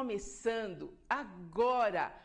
começando agora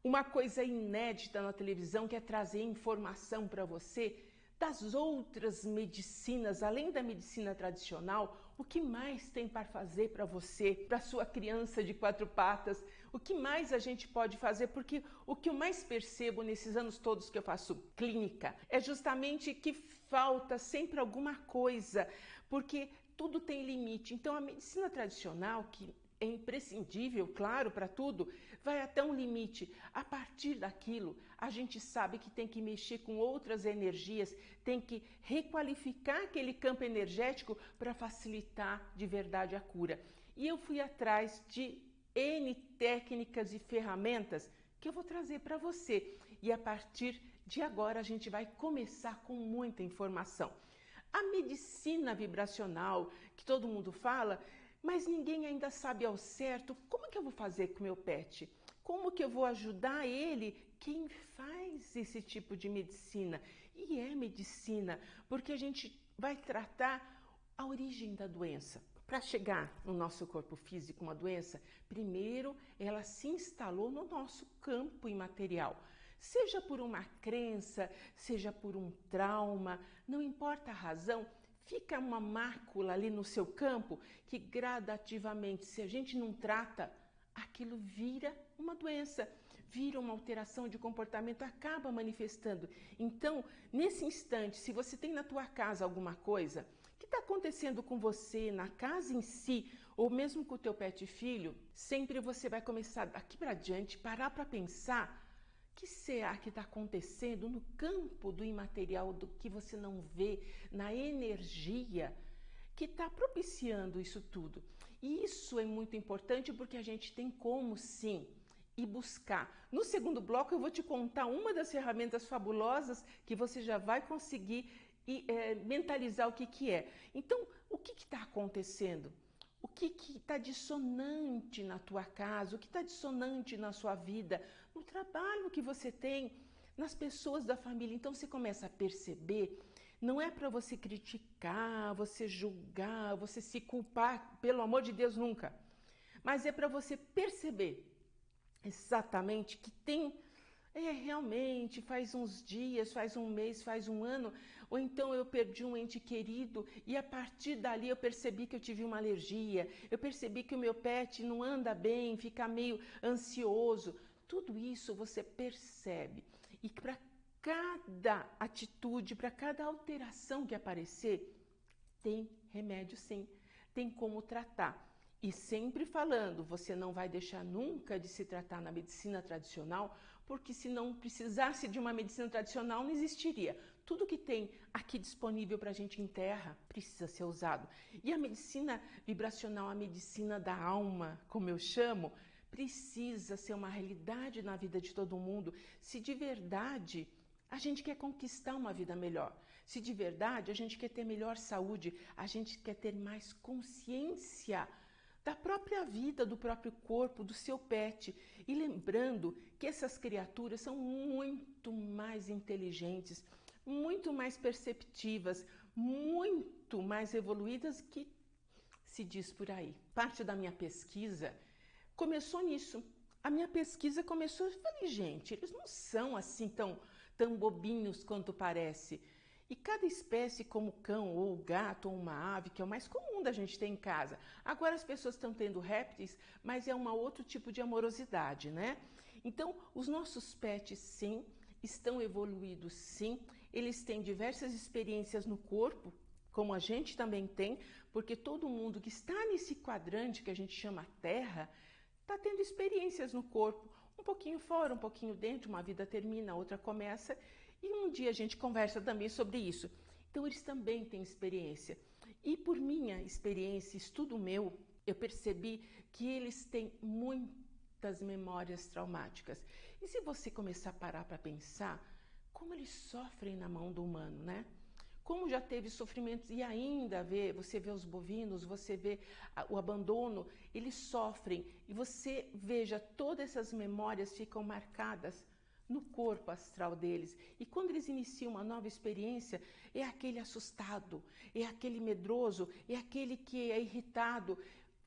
uma coisa inédita na televisão, que é trazer informação para você das outras medicinas, além da medicina tradicional, o que mais tem para fazer para você, para sua criança de 4 patas, o que mais a gente pode fazer, porque o que eu mais percebo nesses anos todos que eu faço clínica é justamente que falta sempre alguma coisa, porque tudo tem limite. Então a medicina tradicional, que é imprescindível, claro, para tudo, vai até um limite. A partir daquilo, a gente sabe que tem que mexer com outras energias, tem que requalificar aquele campo energético para facilitar de verdade a cura. E eu fui atrás de N técnicas e ferramentas que eu vou trazer para você. E a partir de agora a gente vai começar com muita informação. A medicina vibracional, que todo mundo fala, mas ninguém ainda sabe ao certo como que eu vou fazer com o meu pet. Como que eu vou ajudar ele? Quem faz esse tipo de medicina? E é medicina, porque a gente vai tratar a origem da doença. Para chegar no nosso corpo físico uma doença, primeiro ela se instalou no nosso campo imaterial. Seja por uma crença, seja por um trauma, não importa a razão, fica uma mácula ali no seu campo que gradativamente, se a gente não trata, aquilo vira uma doença, vira uma alteração de comportamento, acaba manifestando. Então, nesse instante, se você tem na tua casa alguma coisa que está acontecendo com você, na casa em si, ou mesmo com o teu pet filho, sempre você vai começar daqui para diante, parar para pensar: o que será que está acontecendo no campo do imaterial, do que você não vê, na energia que está propiciando isso tudo? E isso é muito importante porque a gente tem como, sim, ir buscar. No segundo bloco eu vou te contar uma das ferramentas fabulosas que você já vai conseguir mentalizar o que é. Então, o que está acontecendo? O que está dissonante na tua casa? O que está dissonante na sua vida? No trabalho que você tem? Nas pessoas da família? Então você começa a perceber, não é para você criticar, você julgar, você se culpar, pelo amor de Deus, nunca. Mas é para você perceber exatamente que tem... realmente, faz uns dias, faz um mês, faz um ano, ou então eu perdi um ente querido e a partir dali eu percebi que eu tive uma alergia, eu percebi que o meu pet não anda bem, fica meio ansioso. Tudo isso você percebe. E para cada atitude, para cada alteração que aparecer, tem remédio sim, tem como tratar. E sempre falando, você não vai deixar nunca de se tratar na medicina tradicional, porque se não precisasse de uma medicina tradicional, não existiria. Tudo que tem aqui disponível para a gente em terra precisa ser usado. E a medicina vibracional, a medicina da alma, como eu chamo, precisa ser uma realidade na vida de todo mundo, se de verdade a gente quer conquistar uma vida melhor. Se de verdade a gente quer ter melhor saúde, a gente quer ter mais consciência da própria vida, do próprio corpo, do seu pet. E lembrando que essas criaturas são muito mais inteligentes, muito mais perceptivas, muito mais evoluídas que se diz por aí. Parte da minha pesquisa começou nisso. A minha pesquisa começou, eu falei, gente, eles não são assim tão bobinhos quanto parece. E cada espécie, como cão ou gato ou uma ave, que é o mais comum da gente ter em casa. Agora as pessoas estão tendo répteis, mas é um outro tipo de amorosidade, né? Então, os nossos pets, sim, estão evoluídos, sim. Eles têm diversas experiências no corpo, como a gente também tem, porque todo mundo que está nesse quadrante que a gente chama Terra está tendo experiências no corpo, um pouquinho fora, um pouquinho dentro, uma vida termina, a outra começa, e um dia a gente conversa também sobre isso. Então eles também têm experiência. E por minha experiência, estudo meu, eu percebi que eles têm muitas memórias traumáticas. E se você começar a parar para pensar, como eles sofrem na mão do humano, né? Como já teve sofrimentos e ainda você vê os bovinos, você vê o abandono, eles sofrem. E você veja, todas essas memórias ficam marcadas no corpo astral deles. E quando eles iniciam uma nova experiência, é aquele assustado, é aquele medroso, é aquele que é irritado.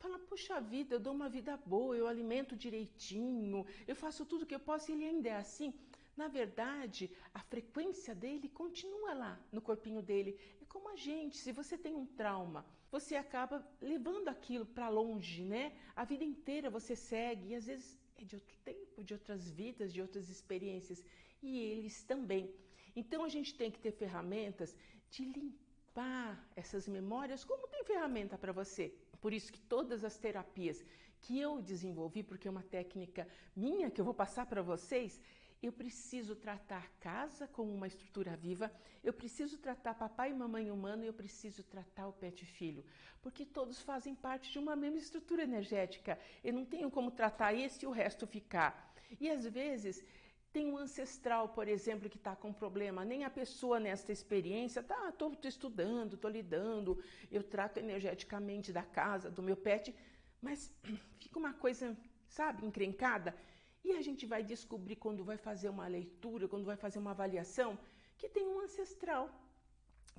fala, puxa vida, eu dou uma vida boa, eu alimento direitinho, eu faço tudo que eu posso e ele ainda é assim. Na verdade, a frequência dele continua lá no corpinho dele. É como a gente, se você tem um trauma, você acaba levando aquilo para longe, né? A vida inteira você segue e às vezes é de outro tempo, de outras vidas, de outras experiências. E eles também. Então a gente tem que ter ferramentas de limpar essas memórias, como tem ferramenta para você. Por isso que todas as terapias que eu desenvolvi, porque é uma técnica minha que eu vou passar para vocês, eu preciso tratar casa como uma estrutura viva, eu preciso tratar papai e mamãe humano e eu preciso tratar o pet filho, porque todos fazem parte de uma mesma estrutura energética. Eu não tenho como tratar esse e o resto ficar. E às vezes tem um ancestral, por exemplo, que está com problema, nem a pessoa nesta experiência, estou estudando, estou lidando, eu trato energeticamente da casa, do meu pet, mas fica uma coisa, sabe, encrencada. E a gente vai descobrir quando vai fazer uma leitura, quando vai fazer uma avaliação, que tem um ancestral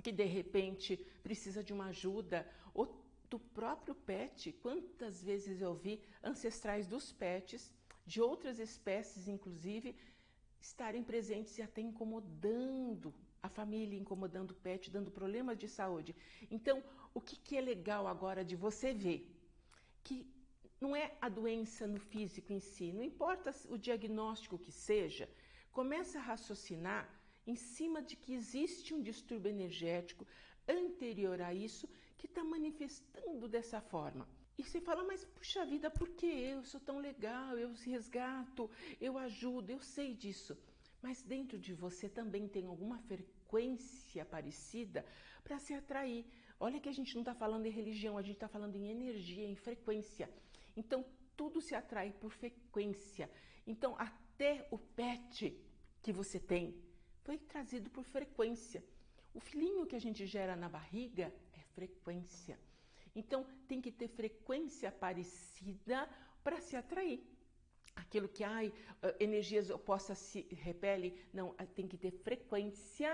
que de repente precisa de uma ajuda, ou do próprio pet. Quantas vezes eu vi ancestrais dos pets, de outras espécies inclusive, estarem presentes e até incomodando a família, incomodando o pet, dando problemas de saúde. Então, o que é legal agora de você ver? Que não é a doença no físico em si, não importa o diagnóstico que seja, começa a raciocinar em cima de que existe um distúrbio energético anterior a isso que está manifestando dessa forma. E você fala, mas puxa vida, por que eu sou tão legal, eu resgato, eu ajudo, eu sei disso. Mas dentro de você também tem alguma frequência parecida para se atrair. Olha que a gente não está falando em religião, a gente está falando em energia, em frequência. Então, tudo se atrai por frequência. Então, até o pet que você tem foi trazido por frequência. O filhinho que a gente gera na barriga é frequência. Então, tem que ter frequência parecida para se atrair. Aquilo que, energias opostas se repelem, não, tem que ter frequência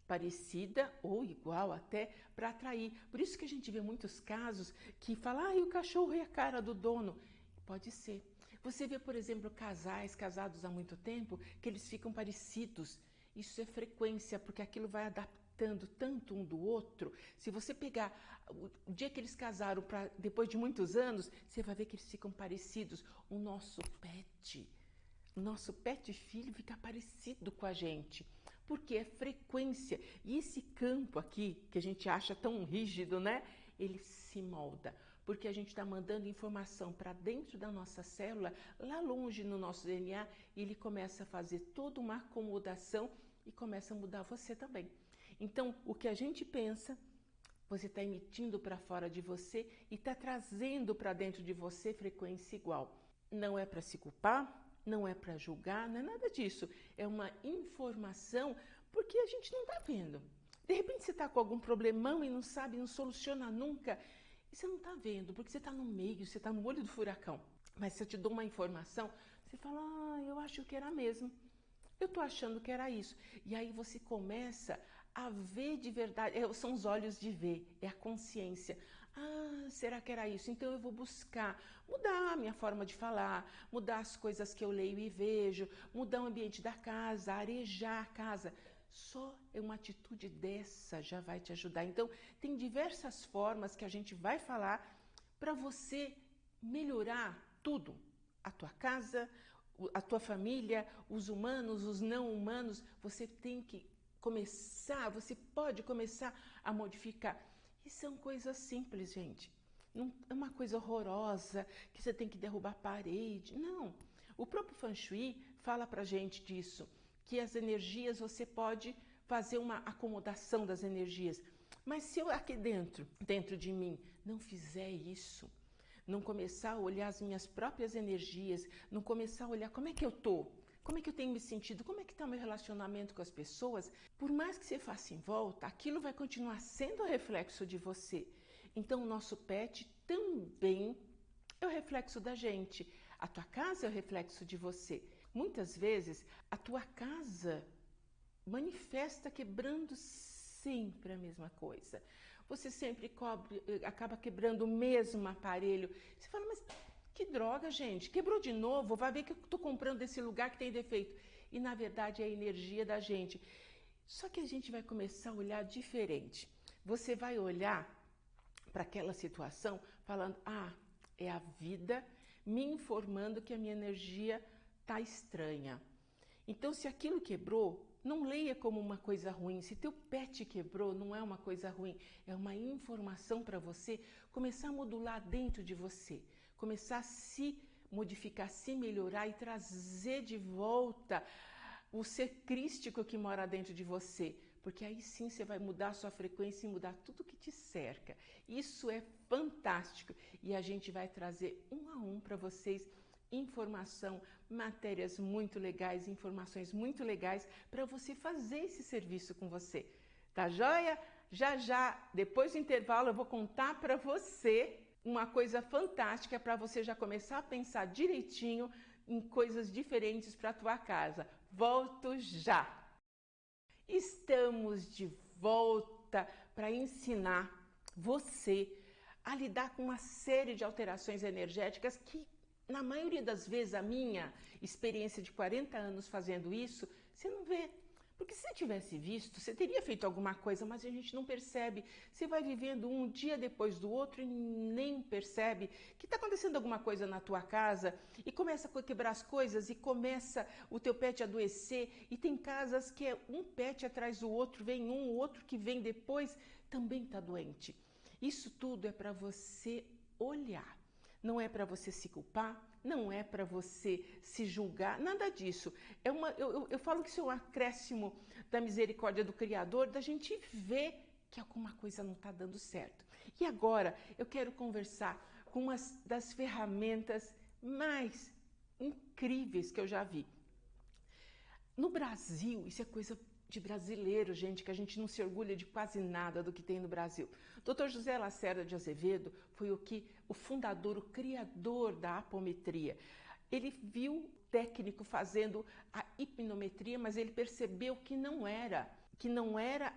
parecida ou igual até para atrair. Por isso que a gente vê muitos casos que falam, o cachorro é a cara do dono. Pode ser. Você vê, por exemplo, casais casados há muito tempo que eles ficam parecidos. Isso é frequência, porque aquilo vai adaptando tanto um do outro. Se você pegar o dia que eles casaram para depois de muitos anos, você vai ver que eles ficam parecidos. O nosso pet filho fica parecido com a gente, porque é frequência. E esse campo aqui, que a gente acha tão rígido, né? Ele se molda, porque a gente está mandando informação para dentro da nossa célula, lá longe no nosso DNA, e ele começa a fazer toda uma acomodação e começa a mudar você também. Então, o que a gente pensa, você está emitindo para fora de você e está trazendo para dentro de você frequência igual. Não é para se culpar, não é para julgar, não é nada disso. É uma informação porque a gente não está vendo. De repente você está com algum problemão e não sabe, não soluciona nunca. E você não está vendo, porque você está no meio, você está no olho do furacão. Mas se eu te dou uma informação, você fala, eu acho que era mesmo. Eu estou achando que era isso. E aí você começa a ver de verdade, são os olhos de ver, é a consciência. Será que era isso? Então eu vou buscar mudar a minha forma de falar, mudar as coisas que eu leio e vejo, mudar o ambiente da casa, arejar a casa. Só uma atitude dessa já vai te ajudar. Então, tem diversas formas que a gente vai falar para você melhorar tudo. A tua casa, a tua família, os humanos, os não humanos. Você tem que começar, você pode começar a modificar. E são coisas simples, gente. Não é uma coisa horrorosa que você tem que derrubar a parede. Não. O próprio Feng Shui fala pra gente disso, que as energias você pode fazer uma acomodação das energias. Mas se eu aqui dentro de mim, não fizer isso, não começar a olhar as minhas próprias energias, não começar a olhar como é que eu tô, como é que eu tenho me sentido, como é que está o meu relacionamento com as pessoas, por mais que você faça em volta, aquilo vai continuar sendo reflexo de você. Então, o nosso pet também é o reflexo da gente. A tua casa é o reflexo de você. Muitas vezes, a tua casa manifesta quebrando sempre a mesma coisa. você sempre acaba quebrando o mesmo aparelho. Você fala, mas que droga, gente, quebrou de novo, vai ver que eu estou comprando desse lugar que tem defeito. E na verdade é a energia da gente. Só que a gente vai começar a olhar diferente. Você vai olhar para aquela situação falando, é a vida me informando que a minha energia está estranha. Então, se aquilo quebrou, não leia como uma coisa ruim. Se teu pet quebrou, não é uma coisa ruim. É uma informação para você começar a modular dentro de você. Começar a se modificar, se melhorar e trazer de volta o ser crístico que mora dentro de você. Porque aí sim você vai mudar a sua frequência e mudar tudo que te cerca. Isso é fantástico. E a gente vai trazer um a um para vocês informação, matérias muito legais, informações muito legais para você fazer esse serviço com você. Tá joia? Já, depois do intervalo, eu vou contar para você uma coisa fantástica para você já começar a pensar direitinho em coisas diferentes para a tua casa. Volto já! Estamos de volta para ensinar você a lidar com uma série de alterações energéticas que, na maioria das vezes, a minha experiência de 40 anos fazendo isso, você não vê. Porque se você tivesse visto, você teria feito alguma coisa, mas a gente não percebe. Você vai vivendo um dia depois do outro e nem percebe que está acontecendo alguma coisa na tua casa e começa a quebrar as coisas e começa o teu pet a adoecer. E tem casas que é um pet atrás do outro, vem um, o outro que vem depois também está doente. Isso tudo é para você olhar. Não é para você se culpar, não é para você se julgar, nada disso. Eu falo que isso é um acréscimo da misericórdia do Criador, da gente ver que alguma coisa não está dando certo. E agora eu quero conversar com uma das ferramentas mais incríveis que eu já vi. No Brasil, isso é coisa de brasileiro, gente, que a gente não se orgulha de quase nada do que tem no Brasil. Dr. José Lacerda de Azevedo foi o fundador, o criador da apometria. Ele viu o técnico fazendo a hipnometria, mas ele percebeu que não era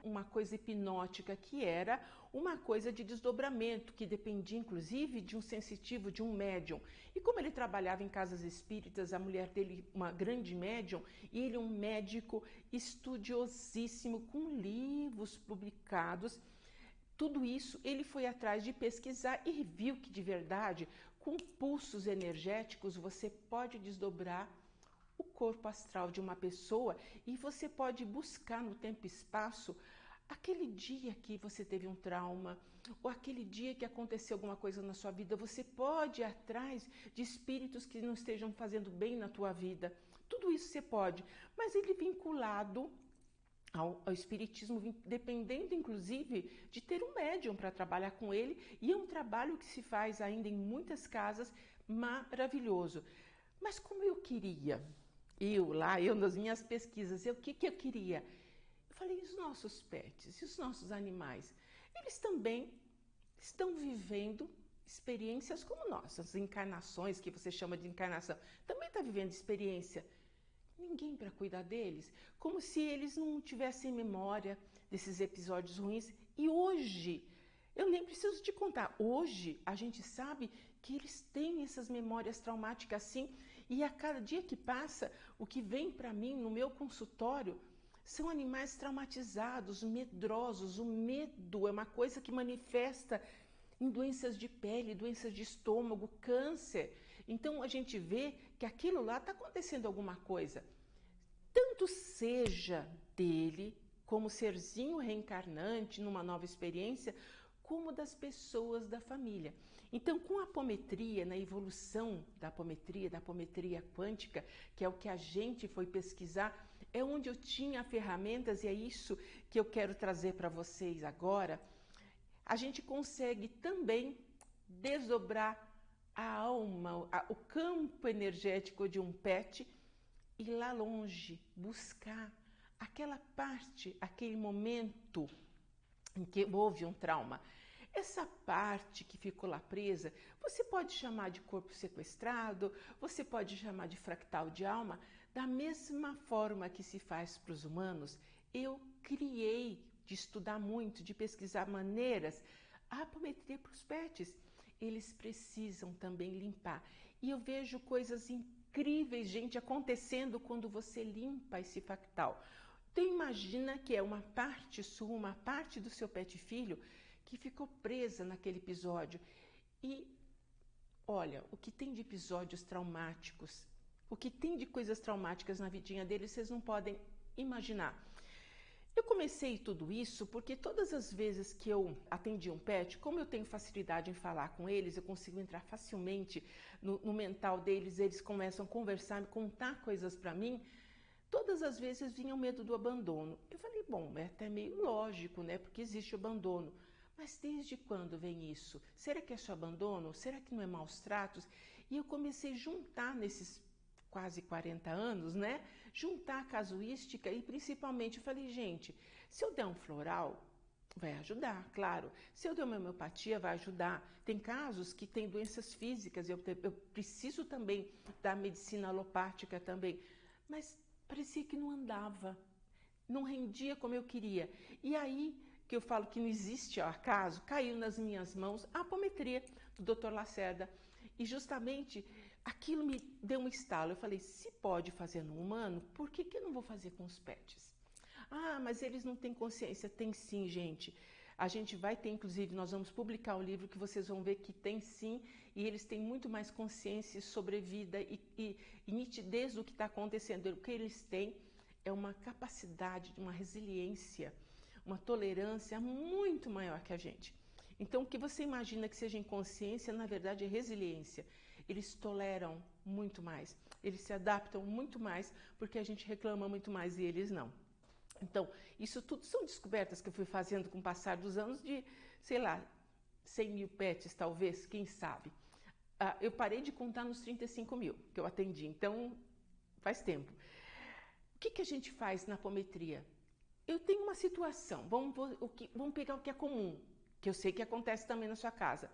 uma coisa hipnótica, que era uma coisa de desdobramento, que dependia inclusive de um sensitivo, de um médium. E como ele trabalhava em casas espíritas, a mulher dele, uma grande médium, e ele um médico estudiosíssimo, com livros publicados, tudo isso ele foi atrás de pesquisar e viu que de verdade, com pulsos energéticos, você pode desdobrar o corpo astral de uma pessoa e você pode buscar no tempo e espaço aquele dia que você teve um trauma ou aquele dia que aconteceu alguma coisa na sua vida. Você pode ir atrás de espíritos que não estejam fazendo bem na tua vida. Tudo isso você pode, mas ele vinculado ao espiritismo, dependendo inclusive de ter um médium para trabalhar com ele, e é um trabalho que se faz ainda em muitas casas, maravilhoso. Mas como eu queria, eu nas minhas pesquisas, o que eu queria? Eu falei, e os nossos pets, e os nossos animais? Eles também estão vivendo experiências como nós, as encarnações que você chama de encarnação, também está vivendo experiência. Ninguém para cuidar deles, como se eles não tivessem memória desses episódios ruins. E hoje, eu nem preciso te contar, hoje a gente sabe que eles têm essas memórias traumáticas sim, e a cada dia que passa, o que vem para mim no meu consultório são animais traumatizados, medrosos. O medo é uma coisa que manifesta em doenças de pele, doenças de estômago, câncer. Então a gente vê que aquilo lá está acontecendo alguma coisa. Tanto seja dele, como serzinho reencarnante numa nova experiência, como das pessoas da família. Então, com a apometria, na evolução da apometria quântica, que é o que a gente foi pesquisar, é onde eu tinha ferramentas, e é isso que eu quero trazer para vocês agora. A gente consegue também desdobrar a alma, o campo energético de um pet, e lá longe buscar aquela parte, aquele momento em que houve um trauma. Essa parte que ficou lá presa, você pode chamar de corpo sequestrado, você pode chamar de fractal de alma. Da mesma forma que se faz para os humanos, eu criei de estudar muito, de pesquisar maneiras, a apometria para os pets. Eles precisam também limpar. E eu vejo coisas incríveis, gente, acontecendo quando você limpa esse fractal. Então imagina que é uma parte sua, uma parte do seu pet filho que ficou presa naquele episódio. E olha, o que tem de episódios traumáticos, o que tem de coisas traumáticas na vidinha deles, vocês não podem imaginar. Eu comecei tudo isso porque todas as vezes que eu atendi um pet, como eu tenho facilidade em falar com eles, eu consigo entrar facilmente no mental deles, eles começam a conversar, me contar coisas para mim, todas as vezes vinha o medo do abandono. Eu falei, bom, é até meio lógico, né? Porque existe o abandono. Mas desde quando vem isso? Será que é só abandono? Será que não é maus tratos? E eu comecei a juntar nesses quase 40 anos, né? Juntar a casuística e principalmente eu falei, gente, se eu der um floral, vai ajudar, claro. Se eu der uma homeopatia, vai ajudar. Tem casos que têm doenças físicas, eu preciso também da medicina alopática também. Mas parecia que não andava, não rendia como eu queria. E aí que eu falo que não existe acaso, caiu nas minhas mãos a apometria do Dr. Lacerda. E justamente aquilo me deu um estalo. Eu falei, se pode fazer no humano, por que eu não vou fazer com os pets? Ah, mas eles não têm consciência. Tem sim, gente. A gente vai ter, inclusive, nós vamos publicar um livro que vocês vão ver que tem sim, e eles têm muito mais consciência sobre vida e nitidez do que está acontecendo. O que eles têm é uma capacidade, uma resiliência, uma tolerância muito maior que a gente. Então, o que você imagina que seja inconsciência, na verdade é resiliência. Eles toleram muito mais, eles se adaptam muito mais, porque a gente reclama muito mais e eles não. Então, isso tudo são descobertas que eu fui fazendo com o passar dos anos de, sei lá, 100 mil pets talvez, quem sabe. Eu parei de contar nos 35 mil que eu atendi, então faz tempo. O que a gente faz na apometria? Eu tenho uma situação, vamos pegar o que é comum, que eu sei que acontece também na sua casa.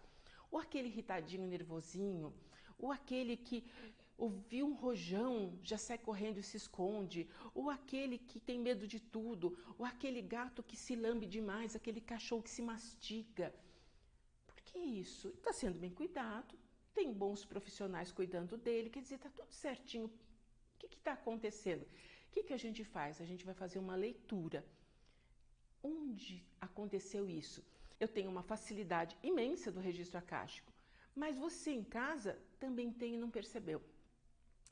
Ou aquele irritadinho, nervosinho, ou aquele que ouviu um rojão, já sai correndo e se esconde, ou aquele que tem medo de tudo, ou aquele gato que se lambe demais, aquele cachorro que se mastiga. Por que isso? Está sendo bem cuidado, tem bons profissionais cuidando dele, quer dizer, está tudo certinho. O que está acontecendo? O que a gente faz? A gente vai fazer uma leitura. Onde aconteceu isso? Eu tenho uma facilidade imensa do registro acástico, mas você em casa também tem e não percebeu.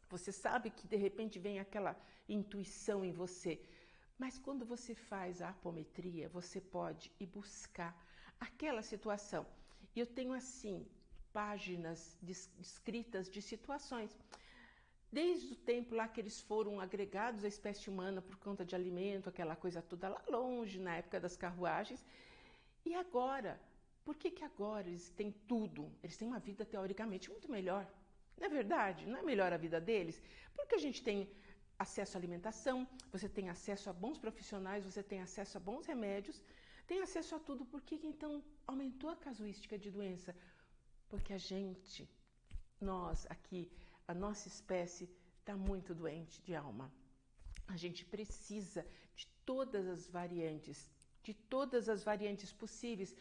Você sabe que de repente vem aquela intuição em você, mas quando você faz a apometria, você pode ir buscar aquela situação. E eu tenho assim, páginas descritas de situações. Desde o tempo lá que eles foram agregados à espécie humana por conta de alimento, aquela coisa toda lá longe, na época das carruagens. E agora? Por que agora eles têm tudo? Eles têm uma vida teoricamente muito melhor. Não é verdade? Não é melhor a vida deles? Porque a gente tem acesso à alimentação, você tem acesso a bons profissionais, você tem acesso a bons remédios, tem acesso a tudo. Por que então aumentou a casuística de doença? Porque a gente, nós aqui, a nossa espécie está muito doente de alma. A gente precisa de todas as variantes possíveis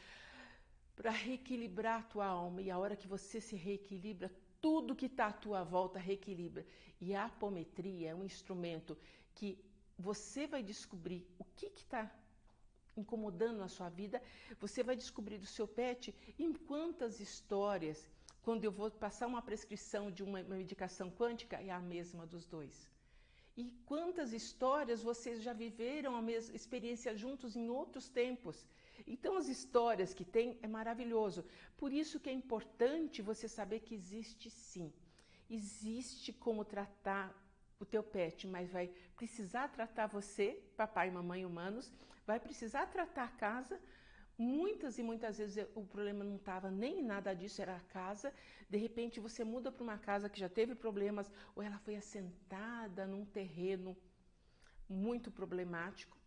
para reequilibrar a tua alma. E a hora que você se reequilibra, tudo que está à tua volta reequilibra. E a apometria é um instrumento que você vai descobrir o que está incomodando na sua vida, você vai descobrir do seu pet em quantas histórias, quando eu vou passar uma prescrição de uma medicação quântica, é a mesma dos dois. E quantas histórias vocês já viveram a mesma experiência juntos em outros tempos. Então as histórias que tem é maravilhoso. Por isso que é importante você saber que existe sim. Existe como tratar o teu pet, mas vai precisar tratar você, papai e mamãe humanos, vai precisar tratar a casa. Muitas e muitas vezes o problema não estava nem nada disso, era a casa. De repente você muda para uma casa que já teve problemas, ou ela foi assentada num terreno muito problemático.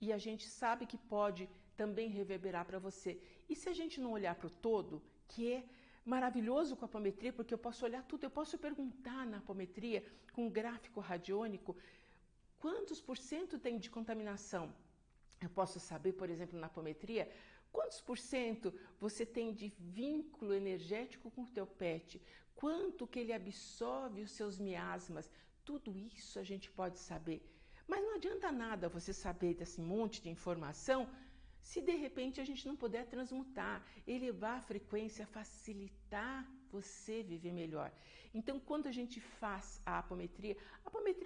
E a gente sabe que pode também reverberar para você. E se a gente não olhar para o todo, que é maravilhoso com a apometria, porque eu posso olhar tudo, eu posso perguntar na apometria, com um gráfico radiônico, quantos por cento tem de contaminação? Eu posso saber, por exemplo, na apometria, quantos por cento você tem de vínculo energético com o teu pet, quanto que ele absorve os seus miasmas, tudo isso a gente pode saber. Mas não adianta nada você saber desse monte de informação se de repente a gente não puder transmutar, elevar a frequência, facilitar você viver melhor. Então, quando a gente faz a apometria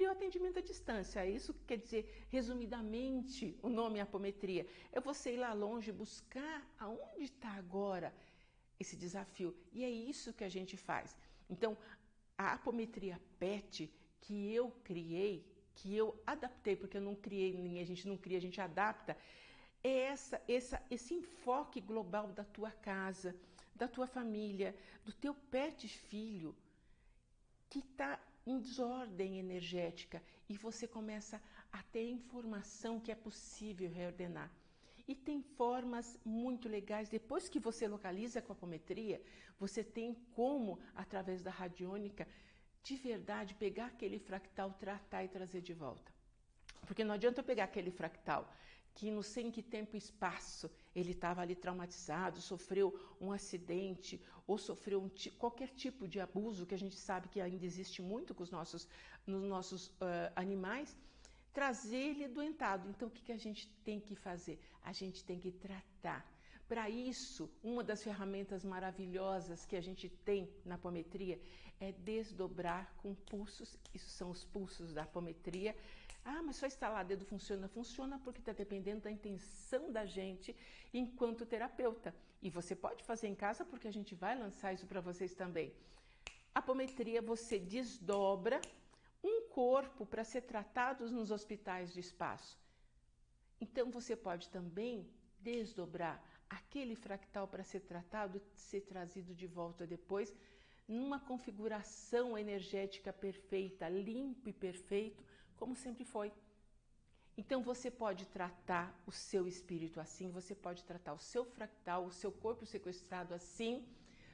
é o atendimento à distância. É isso que quer dizer, resumidamente, o nome apometria. É você ir lá longe, buscar aonde está agora esse desafio. E é isso que a gente faz. Então, a apometria PET que eu criei, que eu adaptei, porque eu não criei, a gente não cria, a gente adapta, é esse enfoque global da tua casa, da tua família, do teu pet filho, que está em desordem energética e você começa a ter informação que é possível reordenar. E tem formas muito legais, depois que você localiza com a apometria, você tem como, através da radiônica, de verdade pegar aquele fractal, tratar e trazer de volta. Porque não adianta eu pegar aquele fractal que não sei em que tempo e espaço ele estava ali traumatizado, sofreu um acidente ou sofreu qualquer tipo de abuso, que a gente sabe que ainda existe muito nos nossos animais, trazer ele doentado. Então, o que a gente tem que fazer? A gente tem que tratar. Para isso, uma das ferramentas maravilhosas que a gente tem na apometria é desdobrar com pulsos. Isso são os pulsos da apometria. Ah, mas só instalar dedo funciona? Funciona porque está dependendo da intenção da gente enquanto terapeuta. E você pode fazer em casa porque a gente vai lançar isso para vocês também. A apometria você desdobra um corpo para ser tratados nos hospitais de espaço. Então você pode também desdobrar aquele fractal para ser tratado, ser trazido de volta depois, numa configuração energética perfeita, limpo e perfeito, como sempre foi. Então você pode tratar o seu espírito assim, você pode tratar o seu fractal, o seu corpo sequestrado assim,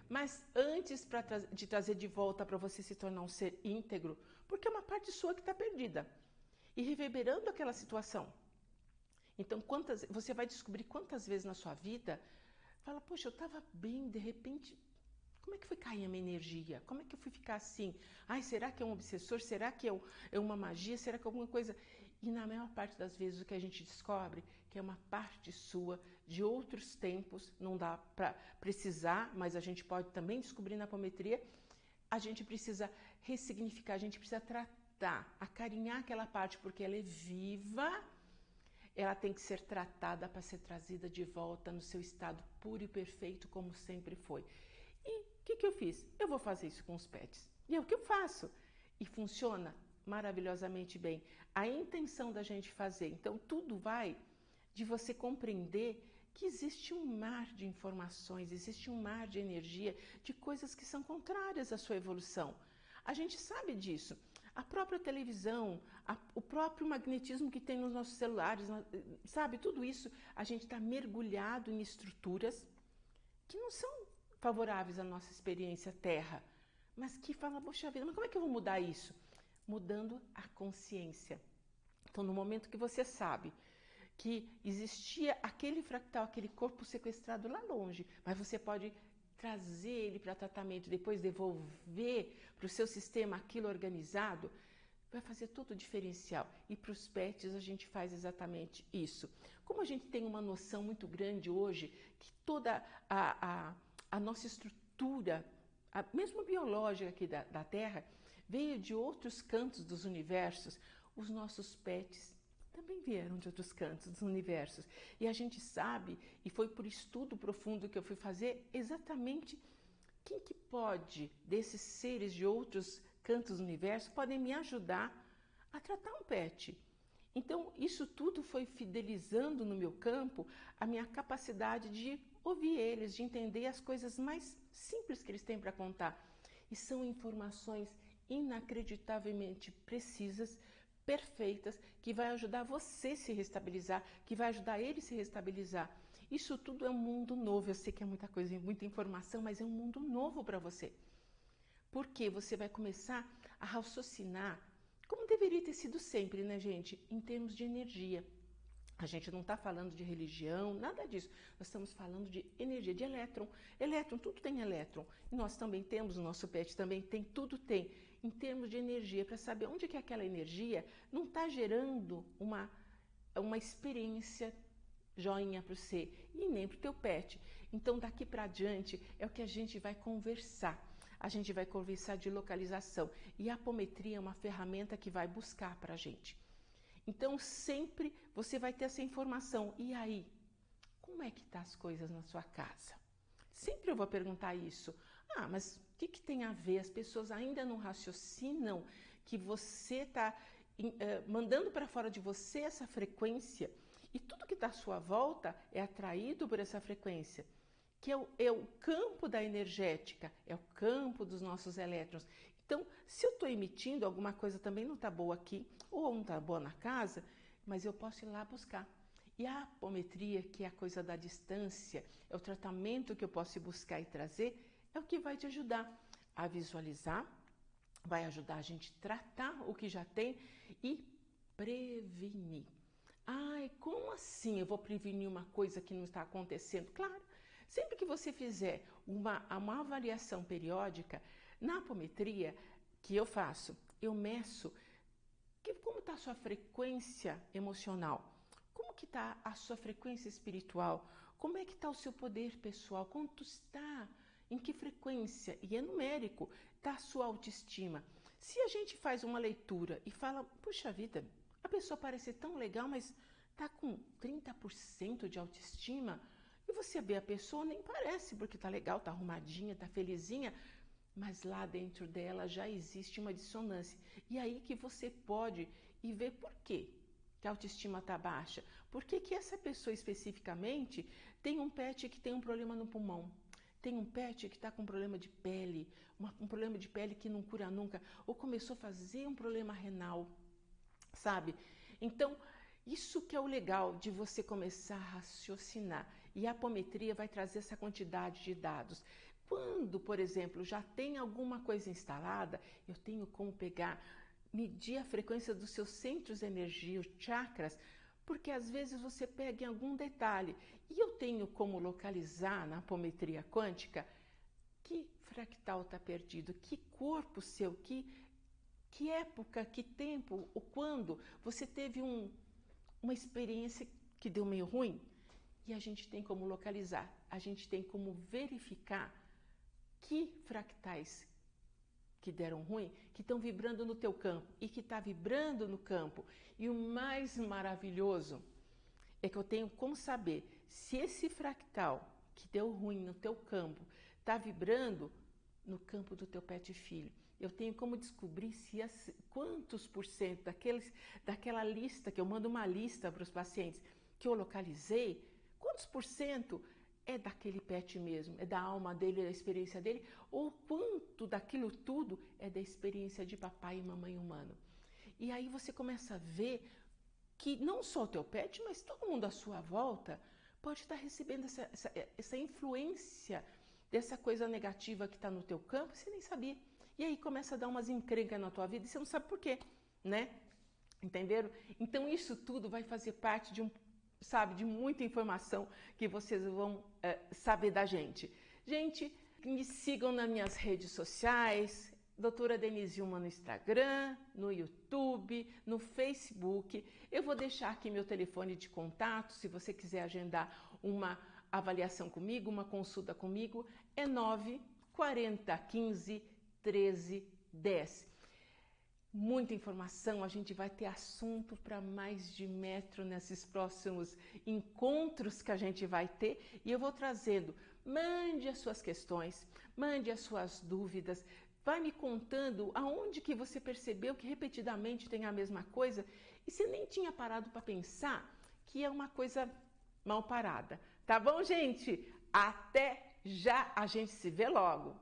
mas antes de trazer de volta para você se tornar um ser íntegro, porque é uma parte sua que está perdida e reverberando aquela situação. Então você vai descobrir quantas vezes na sua vida fala, poxa, eu estava bem, de repente, como é que foi cair a minha energia? Como é que eu fui ficar assim? Ai, será que é um obsessor? Será que é uma magia? Será que é alguma coisa? E na maior parte das vezes o que a gente descobre que é uma parte sua de outros tempos, não dá para precisar, mas a gente pode também descobrir na apometria, a gente precisa ressignificar, a gente precisa tratar, acarinhar aquela parte, porque ela é viva, ela tem que ser tratada para ser trazida de volta no seu estado puro e perfeito, como sempre foi. E o que eu fiz? Eu vou fazer isso com os pets. E é o que eu faço. E funciona maravilhosamente bem. A intenção da gente fazer. Então, tudo vai de você compreender que existe um mar de informações, existe um mar de energia, de coisas que são contrárias à sua evolução. A gente sabe disso. A própria televisão, o próprio magnetismo que tem nos nossos celulares, sabe? Tudo isso, a gente está mergulhado em estruturas que não são favoráveis à nossa experiência Terra, mas que falam, poxa vida, mas como é que eu vou mudar isso? Mudando a consciência. Então, no momento que você sabe que existia aquele fractal, aquele corpo sequestrado lá longe, mas você pode trazer ele para tratamento, depois devolver para o seu sistema aquilo organizado, vai fazer todo o diferencial. E para os pets a gente faz exatamente isso. Como a gente tem uma noção muito grande hoje que toda a nossa estrutura, mesmo biológica aqui da Terra, veio de outros cantos dos universos, os nossos pets também vieram de outros cantos dos universos. E a gente sabe, e foi por estudo profundo que eu fui fazer, exatamente quem que pode, desses seres de outros cantos do universo, podem me ajudar a tratar um pet. Então, isso tudo foi fidelizando no meu campo a minha capacidade de ouvir eles, de entender as coisas mais simples que eles têm para contar. E são informações inacreditavelmente precisas, perfeitas, que vai ajudar você a se restabilizar, que vai ajudar ele a se restabilizar. Isso tudo é um mundo novo. Eu sei que é muita coisa, muita informação, mas é um mundo novo para você. Porque você vai começar a raciocinar como deveria ter sido sempre, né, gente? Em termos de energia. A gente não está falando de religião, nada disso. Nós estamos falando de energia, de elétron. Elétron, tudo tem elétron. E nós também temos, o nosso pet também tem, tudo tem. Em termos de energia, para saber onde que aquela energia não está gerando uma experiência joinha para você e nem para o teu pet. Então, daqui para adiante, é o que a gente vai conversar. A gente vai conversar de localização. E a apometria é uma ferramenta que vai buscar para a gente. Então, sempre você vai ter essa informação. E aí, como é que tá as coisas na sua casa? Sempre eu vou perguntar isso. Ah, mas o que tem a ver? As pessoas ainda não raciocinam que você está mandando para fora de você essa frequência e tudo que está à sua volta é atraído por essa frequência, que é o campo da energética, é o campo dos nossos elétrons. Então, se eu estou emitindo, alguma coisa também não está boa aqui, ou não está boa na casa, mas eu posso ir lá buscar. E a apometria, que é a coisa da distância, é o tratamento que eu posso ir buscar e trazer, é o que vai te ajudar a visualizar, vai ajudar a gente a tratar o que já tem e prevenir. Ai, como assim eu vou prevenir uma coisa que não está acontecendo? Claro, sempre que você fizer uma avaliação periódica, na apometria que eu faço, eu meço como está a sua frequência emocional, como que está a sua frequência espiritual, como é que está o seu poder pessoal, quanto está, em que frequência, e é numérico, está a sua autoestima. Se a gente faz uma leitura e fala, puxa vida, a pessoa parece tão legal, mas está com 30% de autoestima, e você vê a pessoa, nem parece, porque está legal, está arrumadinha, está felizinha, mas lá dentro dela já existe uma dissonância. E aí que você pode ir ver por quê que a autoestima está baixa. Por que essa pessoa especificamente tem um pet que tem um problema no pulmão? Tem um pet que está com um problema de pele, um problema de pele que não cura nunca, ou começou a fazer um problema renal, sabe? Então, isso que é o legal de você começar a raciocinar. E a apometria vai trazer essa quantidade de dados. Quando, por exemplo, já tem alguma coisa instalada, eu tenho como medir a frequência dos seus centros de energia, os chakras, porque às vezes você pega em algum detalhe. E eu tenho como localizar na apometria quântica que fractal está perdido, que corpo seu, que época, que tempo, ou quando você teve uma experiência que deu meio ruim. E a gente tem como localizar, a gente tem como verificar que fractais que deram ruim, que estão vibrando no teu campo e que está vibrando no campo. E o mais maravilhoso é que eu tenho como saber se esse fractal que deu ruim no teu campo está vibrando no campo do teu pet filho. Eu tenho como descobrir quantos por cento daquela lista, que eu mando uma lista para os pacientes, que eu localizei, quantos por cento é daquele pet mesmo, é da alma dele, da experiência dele, ou quanto daquilo tudo é da experiência de papai e mamãe humano. E aí você começa a ver que não só o teu pet, mas todo mundo à sua volta pode estar recebendo essa influência dessa coisa negativa que está no teu campo, você nem sabia. E aí começa a dar umas encrencas na tua vida e você não sabe por quê, né? Entenderam? Então isso tudo vai fazer parte de muita informação que vocês vão saber da gente. Gente, me sigam nas minhas redes sociais, Doutora Denise Uma no Instagram, no YouTube, no Facebook. Eu vou deixar aqui meu telefone de contato, se você quiser agendar uma avaliação comigo, uma consulta comigo, é 940 15 13 10. Muita informação, a gente vai ter assunto para mais de metro nesses próximos encontros que a gente vai ter e eu vou trazendo. Mande as suas questões, mande as suas dúvidas, vai me contando aonde que você percebeu que repetidamente tem a mesma coisa e você nem tinha parado para pensar que é uma coisa mal parada. Tá bom, gente? Até já, a gente se vê logo!